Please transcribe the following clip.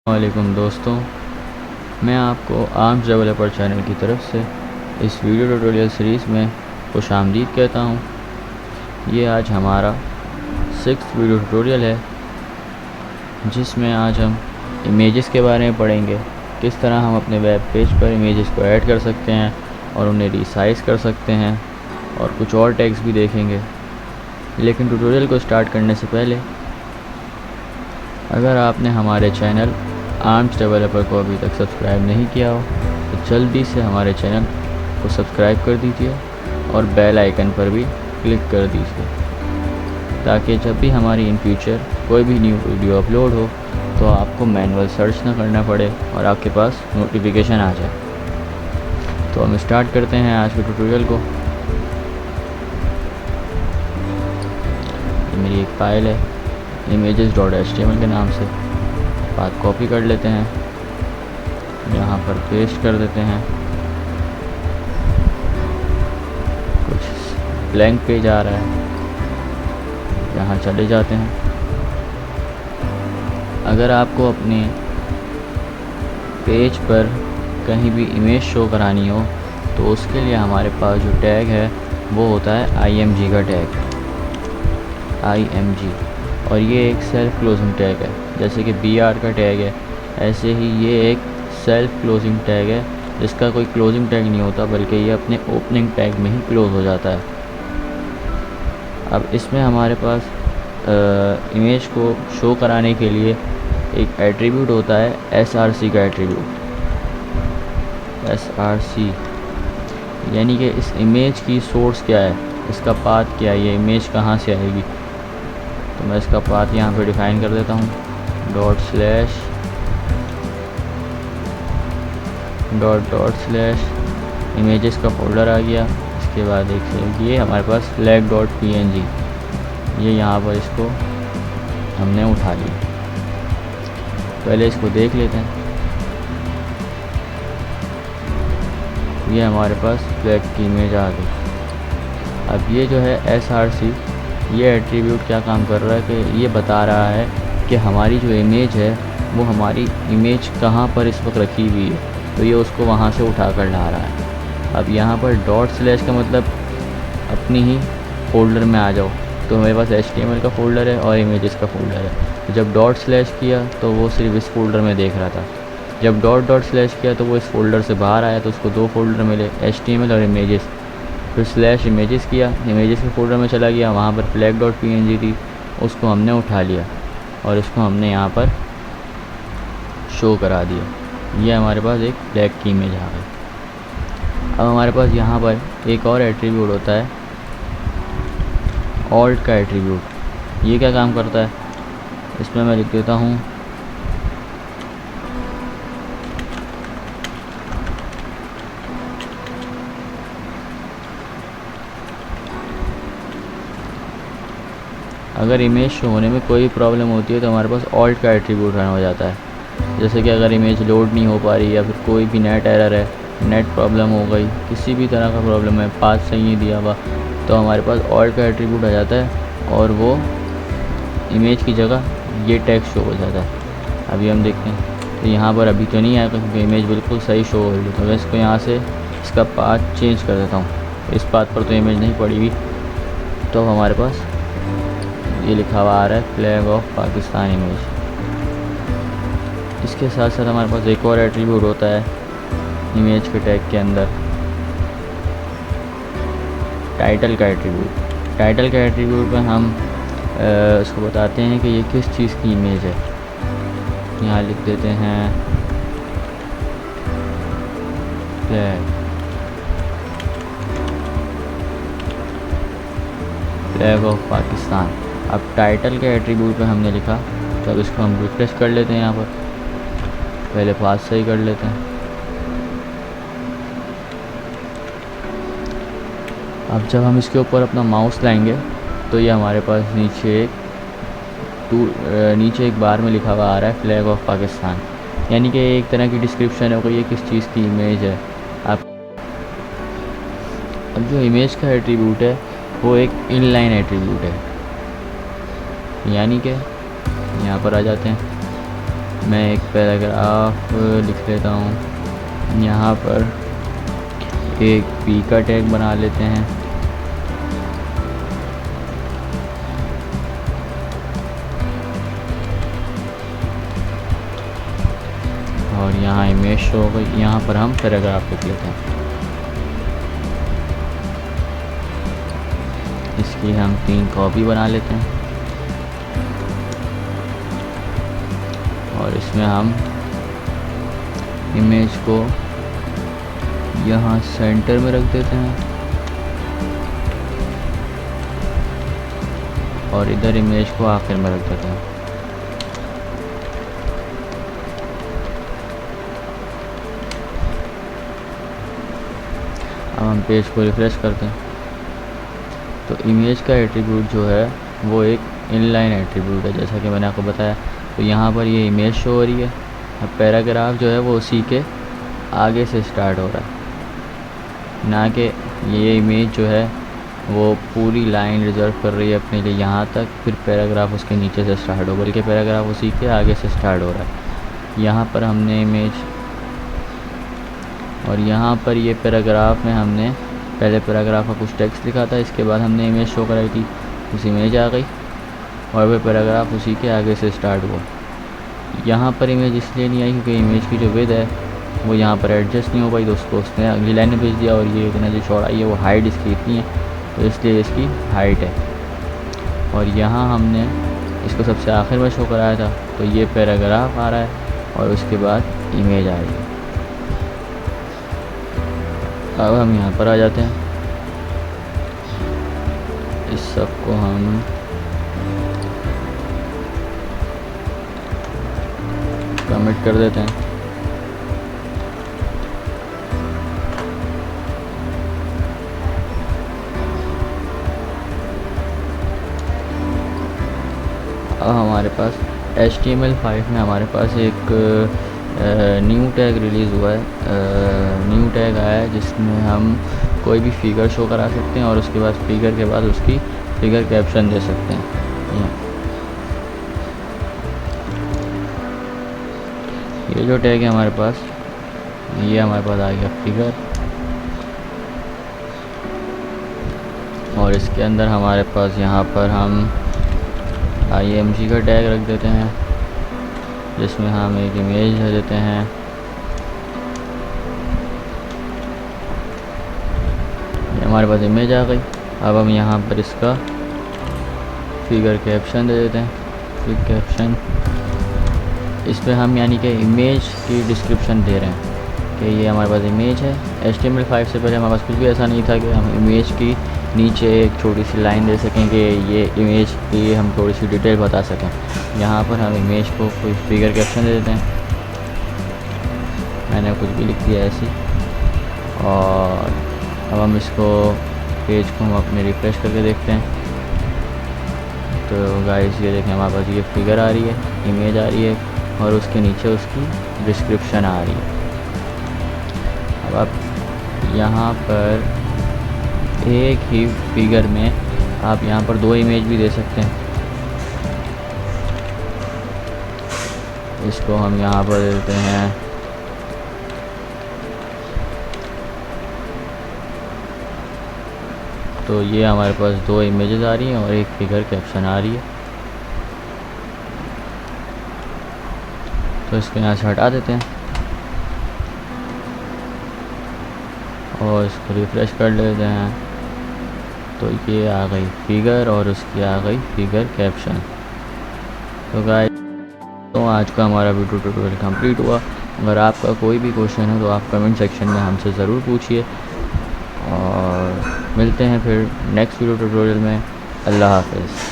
वालेकुम दोस्तों, मैं आपको आर्म्स डेवलपर चैनल की तरफ से इस वीडियो ट्यूटोरियल सीरीज़ में खुशामदीद कहता हूँ। ये आज हमारा 6th वीडियो ट्यूटोरियल है, जिसमें आज हम इमेजेस के बारे में पढ़ेंगे। किस तरह हम अपने वेब पेज पर इमेजेस को ऐड कर सकते हैं और उन्हें रिसाइज़ कर सकते हैं, और कुछ और टैग्स भी देखेंगे। लेकिन ट्यूटोरियल को स्टार्ट करने से पहले अगर आपने हमारे चैनल आर्म्स डेवलपर को अभी तक सब्सक्राइब नहीं किया हो तो जल्दी से हमारे चैनल को सब्सक्राइब कर दीजिए और बेल आइकन पर भी क्लिक कर दीजिए, ताकि जब भी हमारी इन फ्यूचर कोई भी न्यू वीडियो अपलोड हो तो आपको मैनुअल सर्च ना करना पड़े और आपके पास नोटिफिकेशन आ जाए। तो हम स्टार्ट करते हैं आज के ट्यूटोरियल को। ये मेरी एक फ़ाइल है images.html के नाम से। बात कॉपी कर लेते हैं, यहाँ पर पेस्ट कर देते हैं। कुछ ब्लैंक पेज आ रहा है, यहाँ चले जाते हैं। अगर आपको अपने पेज पर कहीं भी इमेज शो करानी हो तो उसके लिए हमारे पास जो टैग है वो होता है img का टैग, img। और ये एक सेल्फ क्लोजिंग टैग है, जैसे कि br का टैग है, ऐसे ही ये एक सेल्फ क्लोजिंग टैग है जिसका कोई क्लोजिंग टैग नहीं होता, बल्कि ये अपने ओपनिंग टैग में ही क्लोज हो जाता है। अब इसमें हमारे पास इमेज को शो कराने के लिए एक एट्रीब्यूट होता है src का एट्रीब्यूट, src यानी कि इस इमेज की सोर्स क्या है, इसका पाथ क्या है, ये इमेज कहाँ से आएगी। तो मैं इसका पाथ यहाँ पे डिफ़ाइन कर देता हूँ, // इमेजेस का फोल्डर आ गया। इसके बाद एक ये हमारे पास flag.png, ये यहाँ पर इसको हमने उठा लिया। पहले इसको देख लेते हैं। ये हमारे पास फ्लैग की इमेज आ गई। अब ये जो है src, ये एट्रीब्यूट क्या काम कर रहा है कि ये बता रहा है कि हमारी जो इमेज है वो हमारी इमेज कहाँ पर इस वक्त रखी हुई है, तो ये उसको वहाँ से उठा कर ला रहा है। अब यहाँ पर // का मतलब अपनी ही फ़ोल्डर में आ जाओ, तो मेरे पास HTML का फ़ोल्डर है और इमेजेस का फ़ोल्डर है। तो जब // किया तो वो सिर्फ इस फ़ोल्डर में देख रहा था, जब // किया तो वो इस फ़ोल्डर से बाहर आया तो उसको 2 फ़ोल्डर मिले, HTML और इमेजेस। फिर /images किया, इमेजेस के फ़ोल्डर में चला गया, वहाँ पर flag.png थी, उसको हमने उठा लिया और इसको हमने यहाँ पर शो करा दिया। ये हमारे पास एक फ्लैग की इमेज आ गई। अब हमारे पास यहाँ पर एक और एट्रीब्यूट होता है alt का एट्रीब्यूट। ये क्या काम करता है, इसमें मैं लिख देता हूँ अगर इमेज शो होने में कोई प्रॉब्लम होती है तो हमारे पास alt का एट्रीब्यूट रन हो जाता है। जैसे कि अगर इमेज लोड नहीं हो पा रही या फिर कोई भी नेट एरर है, नेट प्रॉब्लम हो गई, किसी भी तरह का प्रॉब्लम है, पाथ सही नहीं दिया हुआ, तो हमारे पास alt का एट्रीब्यूट आ जाता है और वो इमेज की जगह ये टैग शो हो जाता है। अभी हम देखते हैं तो यहाँ पर अभी तो नहीं आया क्योंकि इमेज बिल्कुल सही शो हो रही है। तो मैं इसको यहाँ से इसका पाथ चेंज कर देता हूँ। इस पाथ पर तो इमेज नहीं पड़ी हुई, तो हमारे पास ये लिखा हुआ आ रहा है फ्लैग ऑफ पाकिस्तान इमेज। इसके साथ साथ हमारे पास एक और एट्रीब्यूट होता है इमेज के टैग के अंदर, टाइटल का एट्रीब्यूट। टाइटल का एट्रीब्यूट में हम उसको बताते हैं कि ये किस चीज़ की इमेज है। यहाँ लिख देते हैं फ्लैग ऑफ पाकिस्तान। अब टाइटल के एट्रीब्यूट पे हमने लिखा, तो अब इसको हम रिफ्रेश कर लेते हैं। यहाँ पर पहले पाथ सही कर लेते हैं। अब जब हम इसके ऊपर अपना माउस लाएंगे तो ये हमारे पास नीचे एक बार में लिखा हुआ आ रहा है फ्लैग ऑफ पाकिस्तान, यानी कि एक तरह की डिस्क्रिप्शन है कि ये किस चीज़ की इमेज है। अब जो इमेज का एट्रीब्यूट है वो एक इनलाइन एट्रीब्यूट है, यानी कि यहाँ पर आ जाते हैं मैं एक पैराग्राफ लिख लेता हूँ। यहाँ पर एक पी का टैग बना लेते हैं। और यहाँ इमेज शो हो गई। यहाँ पर हम पैराग्राफ लिख लेते हैं। इसकी हम 3 कॉपी बना लेते हैं और इसमें हम इमेज को यहाँ सेंटर में रख देते हैं और इधर इमेज को आखिर में रख देते हैं। अब हम पेज को रिफ्रेश करते हैं तो इमेज का एट्रीब्यूट जो है वो एक इनलाइन एट्रीब्यूट है, जैसा कि मैंने आपको बताया। तो यहाँ पर ये इमेज शो हो रही है। अब पैराग्राफ जो है वो उसी के आगे से स्टार्ट हो रहा है, ना कि ये इमेज जो है वो पूरी लाइन रिजर्व कर रही है अपने लिए यहाँ तक, फिर पैराग्राफ उसके नीचे से स्टार्ट हो, बल्कि पैराग्राफ उसी के आगे से स्टार्ट हो रहा है। यहाँ पर हमने इमेज, और यहाँ पर ये पैराग्राफ में हमने पहले पैराग्राफ का कुछ टेक्स्ट लिखा था, इसके बाद हमने इमेज शो कराई थी, उस इमेज आ गई और वह पैराग्राफ उसी के आगे से स्टार्ट हुआ। यहाँ पर इमेज इसलिए नहीं आई क्योंकि इमेज की जो विड्थ है वो यहाँ पर एडजस्ट नहीं हो पाई, तो उसने अगली लाइन में भेज दिया और ये इतना जो चौड़ाई है वो हाइट इसकी इतनी है, तो इसलिए इसकी हाइट है। और यहाँ हमने इसको सबसे आखिर में शो कराया था, तो ये पैराग्राफ आ रहा है और उसके बाद इमेज आ रही है। अब हम यहाँ पर आ जाते हैं, इस सब को हम कमिट कर देते हैं। अब हमारे पास HTML5 में हमारे पास एक न्यू टैग रिलीज़ हुआ है, न्यू टैग आया है जिसमें हम कोई भी फिगर शो करा सकते हैं और उसके बाद फिगर के बाद उसकी फिगर कैप्शन दे सकते हैं। ये जो टैग है हमारे पास, ये हमारे पास आ गया फिगर, और इसके अंदर हमारे पास यहाँ पर हम IMG का टैग रख देते हैं जिसमें हम एक इमेज दे देते हैं। ये हमारे पास इमेज आ गई। अब हम यहाँ पर इसका फिगर कैप्शन दे देते हैं। फिगर कैप्शन इस पर हम यानी कि इमेज की डिस्क्रिप्शन दे रहे हैं कि ये हमारे पास इमेज है। HTML5 से पहले हमारे पास कुछ भी ऐसा नहीं था कि हम इमेज की नीचे एक छोटी सी लाइन दे सकें कि ये इमेज की हम थोड़ी सी डिटेल बता सकें। यहाँ पर हम इमेज को कोई फिगर कैप्शन दे देते हैं, मैंने कुछ भी लिख दिया ऐसी। और अब हम इसको पेज को हम अपने रिफ्रेश करके देखते हैं तो गाइस ये देखें हमारे पास ये फिगर आ रही है, इमेज आ रही है और उसके नीचे उसकी डिस्क्रिप्शन आ रही है। अब आप यहाँ पर एक ही फिगर में आप यहाँ पर 2 इमेज भी दे सकते हैं। इसको हम यहाँ पर देते हैं तो ये हमारे पास 2 इमेजेस आ रही हैं और एक फिगर कैप्शन आ रही है। तो इसको यहाँ से हटा देते हैं और इसको रिफ्रेश कर लेते हैं तो ये आ गई फिगर और उसकी आ गई फिगर कैप्शन। तो गाइस तो आज का हमारा वीडियो ट्यूटोरियल कंप्लीट हुआ। अगर आपका कोई भी क्वेश्चन है तो आप कमेंट सेक्शन में हमसे ज़रूर पूछिए और मिलते हैं फिर नेक्स्ट वीडियो ट्यूटोरियल में। अल्लाह हाफ़िज़।